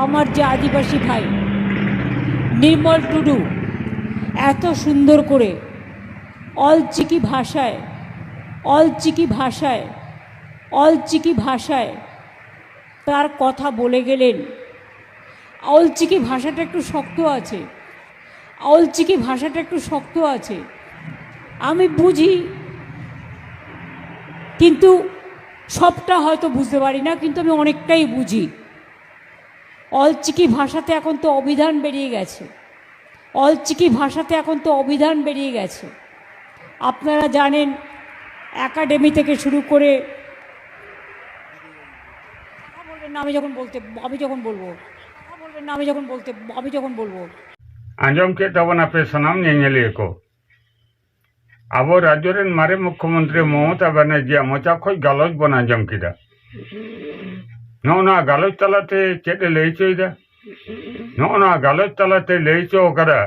আমার যে আদিবাসী ভাই নির্মল টুডু এত সুন্দর করে অলচিকি ভাষায় অলচিকি ভাষায় অলচিকি ভাষায় তার কথা বলে গেলেন। অলচিকি ভাষাটা একটু শক্ত আছে, অলচিকি ভাষাটা একটু শক্ত আছে, আমি বুঝি, কিন্তু সবটা হয়তো বুঝতে পারি না, কিন্তু আমি অনেকটাই বুঝি। অলচিকি ভাষাতে এখন তো অভিধান বেরিয়ে গেছে, অলচিকি ভাষাতে এখন তো অভিধান বেরিয়ে গেছে। আপনারা জানেন একাডেমি থেকে শুরু করে, কথা বলবেন না আমি যখন বলবো, কথা বলবেন না আমি যখন বলবো। आंजम के तबन आपे सनाम नेंगेलिए को आबो राज्यरेन मारे मुख्यमंत्री ममता बनर्जी मोचा खोज गालोज बन आंजम किदा नोना गालोज तलाते चेते लेइचोइदा नोना गालोज तलाते लेइचो करा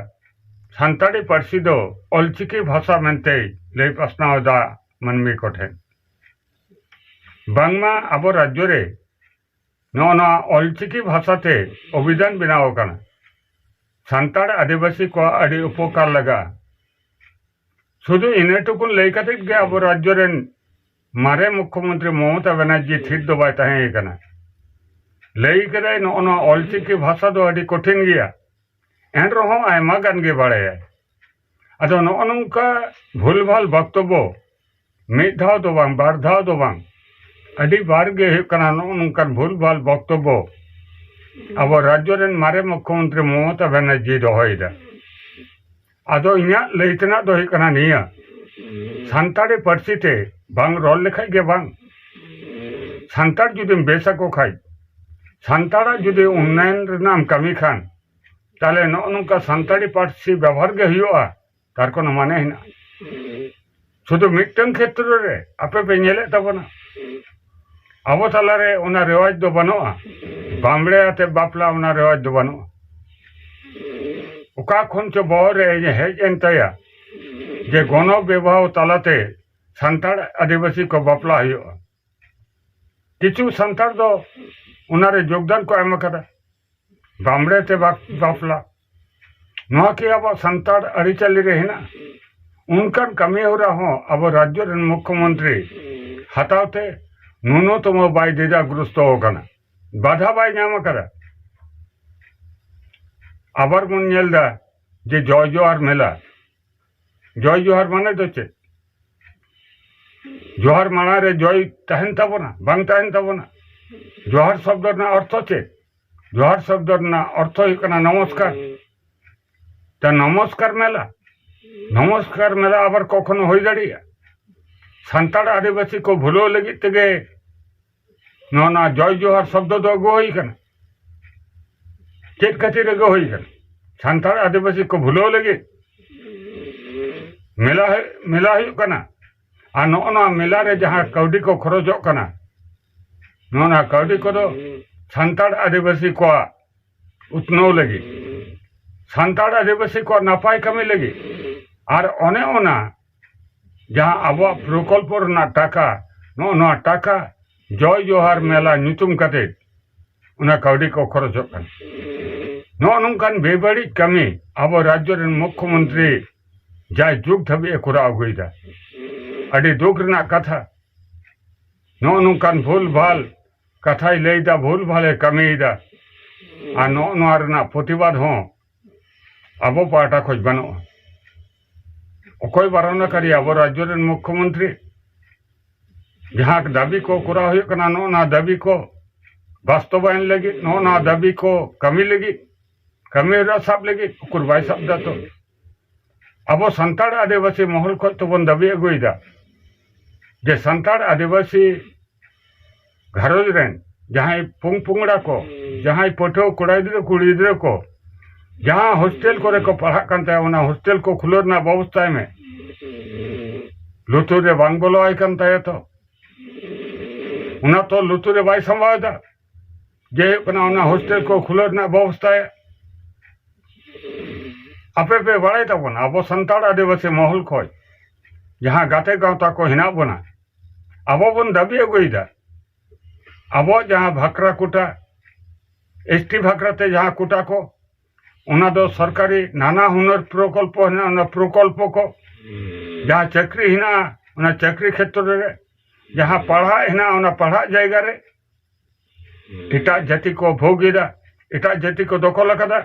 सान्ताड़ी पार्सी दो अलचिकी भाषा मेनते लेइ पासनावदा मनमी कोठे बांगमा आबो राज्यरे नोना अलचिकी भाषाते अभिधान बनाओ काना सान्ताड़ आदिवासी को अड़ी उपकार लगा शुद्ध इनेटुकुन लेकाते गे अब राज्यरेन मारे मुख्यमंत्री ममता बनर्जी थिर दबाय ताहें कना लई करे नोना अलचिकी भाषा दो अड़ी कठिन गया एन रहो आयमा गान गे बाड़ाया अदो नोनका भूलभाल वक्तव्य मिद धाव दो बांग बार धाव दो बांग अड़ी बार गे कना नोनका भूलभाल वक्तव्य अब राज्यरेन मारे मुख्यमंत्री ममता बनर्जी दोहयदा आदो इना लैतना दो कना निया सान्ताड़ी पार्सीते बांग रल लेखाय गे बांग सान्ताड़ जुदि बेसाको खाय सान्ताड़ा जुदि उन्नयन नाम कमी खान ताले नोनका सान्ताड़ी पार्सी व्यवहार गे हुआ तार कोनो माने हिना शुधु मिदटन क्षेत्र रे आपे पे नेले तबना अब तालारे उना रेवाज दो बनुआ बामड़े आते बापला उना रेवाज दो बनुआ उका खन चो बहरे हेज एन तया जे गण विवाह तालाते सान्ताड़ आदिवासी को बापला हुआ किछु सान्ताड़ दो उनारे योगदान को एम कदा बामड़े ते बापला नोआ कि अब सान्ताड़ अरिचाली रे हिना उनकान कमी हो रहा हो अब राज्य मुख्यमंत्री हटाते न्यूनतम बाय दिदाग्रस्त होना बाधा बाय नाम करा आबार मन नेलदा जे जय जोहार मेला जय जोहार माने दो चे जोहार माना रे जय तहन तबना बांग तहन तबना जोहार शब्द ना अर्थ चे जोहार शब्द ना अर्थ हुई नमस्कार ता नमस्कार मेला आबार कखनो हो दाड़िया सान्ताड़ आदिवासी को भूलो लगी तेगे ना जय जोहार शब्द दो अगो हुई कना चेत खातिर अगो हुई कना सान्ताड़ आदिवासी को भूलो लगी मेला हुई कना आ नोना मेला रे जहाँ कौडी को खरचो कना नोना कौडी को दो सान्ताड़ आदिवासी को उत्नव लगी सान्ताड़ आदिवासी को नापाय कमी लगी और अने ओना जहाँ अब प्रकल्प टाका नोना टाका जय जोहार मेला नुतुम कते उना कौडी को खरचो कना नोनकान बेबाड़ी कमी अब राज्य मुख्यमंत्री जाय जुग धबे कुरा अगुईदा अड़ी दुख रना कथा नोनकान भूल भाल कथा लैदा भूल भाले कमीदा आ नोना रना प्रतिवाद हो अब पाटा खोज बनो अकोय बारणाकारी अब राज्य मुख्यमंत्री जहाँ दाबी को कुरा हुई कना नोना दाबी को वास्तवायन लगी नोना दाबी को कमी लगी कमी साब लगी उकुर बाय साब दा तो अब सान्ताड़ आदिवासी महल को तो बन दाबी अगुईदा जे सान्ताड़ आदिवासी घरोज रेन जहाँ पुंग पुंगड़ा को जहाँ पठो कुड़ा कुड़ी गिद्रा को जहाँ हॉस्टल करे को पढ़ा कानता उना हॉस्टल को खुलो ना व्यवस्था में लुतुर रे बांग बोलो आय कानता है तो उना तो लुतुर रे बाय संभावदा जे उना हॉस्टल को खुलो ना व्यवस्था है आपे पे बड़ाई तबन अब सान्ताड़ आदिवासी महल खोज जहाँ गाते गाँवता को हिना बना अब बन दाबी अगुईदा अब जहाँ भाकरा कुटा एसटी भाखराते जहाँ कोटा को उना दो सरकारी नाना हुनर प्रकल्प है प्रकल्प को जहाँ चाकरी हिना उना चाकरी क्षेत्र रे जहाँ पढ़ा हिना उना पढ़ा जायगा रे एटा जाति को भोगीदा एटा जाति को दखल कदा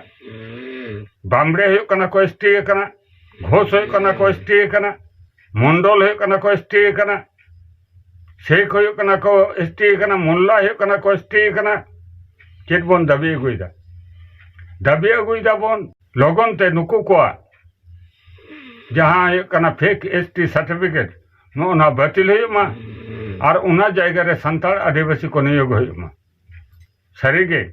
बामड़े हुयुग कना को एसटी कना घोष हुयुग कना को एसटी कना मंडल हुयुग कना को एसटी कना शेख हुयुग कना को एसटी कना मुल्ला हुयुग कना को एसटी कना चेद बन दाबी अगुइदा दाबी अगुइदा बन लगन ते नुकु को जहाँ हुयुग कना फेक एसटी सर्टिफिकेट नोना बातिल हुयुग मा और उना जायगा रे संताल आदिवासी को नियोग हुयुग मा सारिगे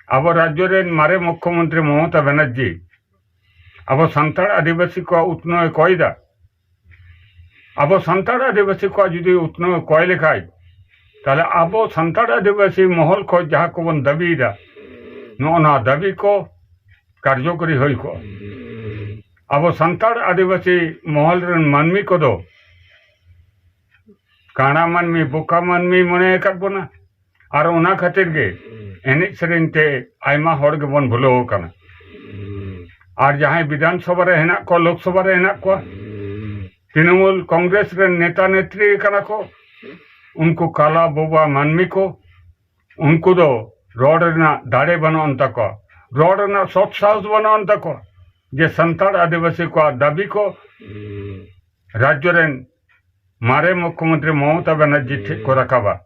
अब राज्य रे मारे मुख्यमंत्री ममता बनर्जी अब संताल आदिवासी को उत्नय कयदा अब संताल आदिवासी को जुदी उत्नय कय लेखाय ताले अब संताल आदिवासी महल को जहाँ को बन दाबीदा नोना दाबी को कार्यकरी होई को अब संताल आदिवासी महल रे मानमी को दो काना मानमी बोका मानमी मने कर बना और उना खातिर के एने सेरेन ते आयमा हर के बन भुलो कना और जहाँ विधानसभा रे हेना को लोकसभा रे हेना को तृणमूल कांग्रेस रे नेता नेत्री कना को उनको काला बोबा मानमी को उनको दो रोड ना दाड़े बनो अंत को रोड ना सॉफ्ट साउस बनो अंत को जे संताल आदिवासी को दाबी को राज्य रे मारे मुख्यमंत्री ममता बनर्जी ठीक को रखाबा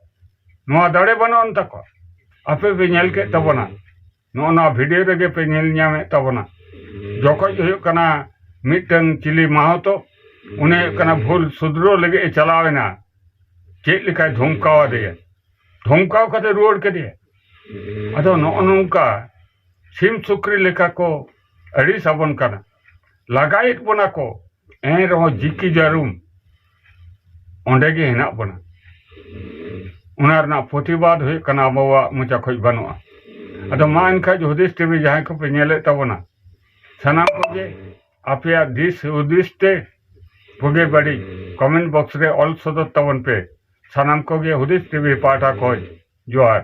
नोआ दाड़े बनो अंत को आपे पे नेल के तबना नोना वीडियो रेगे पे नेल ᱧᱟᱢᱮ तबना जखज हुयुग कना मिटन चिली माहतो उन्हें कना भूल सुधरो लगे चलावेना चेक लेका धमकाव दे धमकाव कते रुआड़ के दे अदो नोका सिम सुक्री लेका को अड़ी साबन कना लगाइट बना को ए रहो जिकी जारुम ओंडे गे हेना बना उनारना प्रतिवाद हुई कना बाबा मुचा खोज बनुआ अदो मा इनखा हुदिस टीवी जहाँ को पे नेले तबना सानाम को गे आपया दिस उद्दिष्टे भुगे बड़ी कमेंट बॉक्स रे ऑल सदर तबन पे सानाम को गे हुदिस टीवी पाठा खोज जोहार।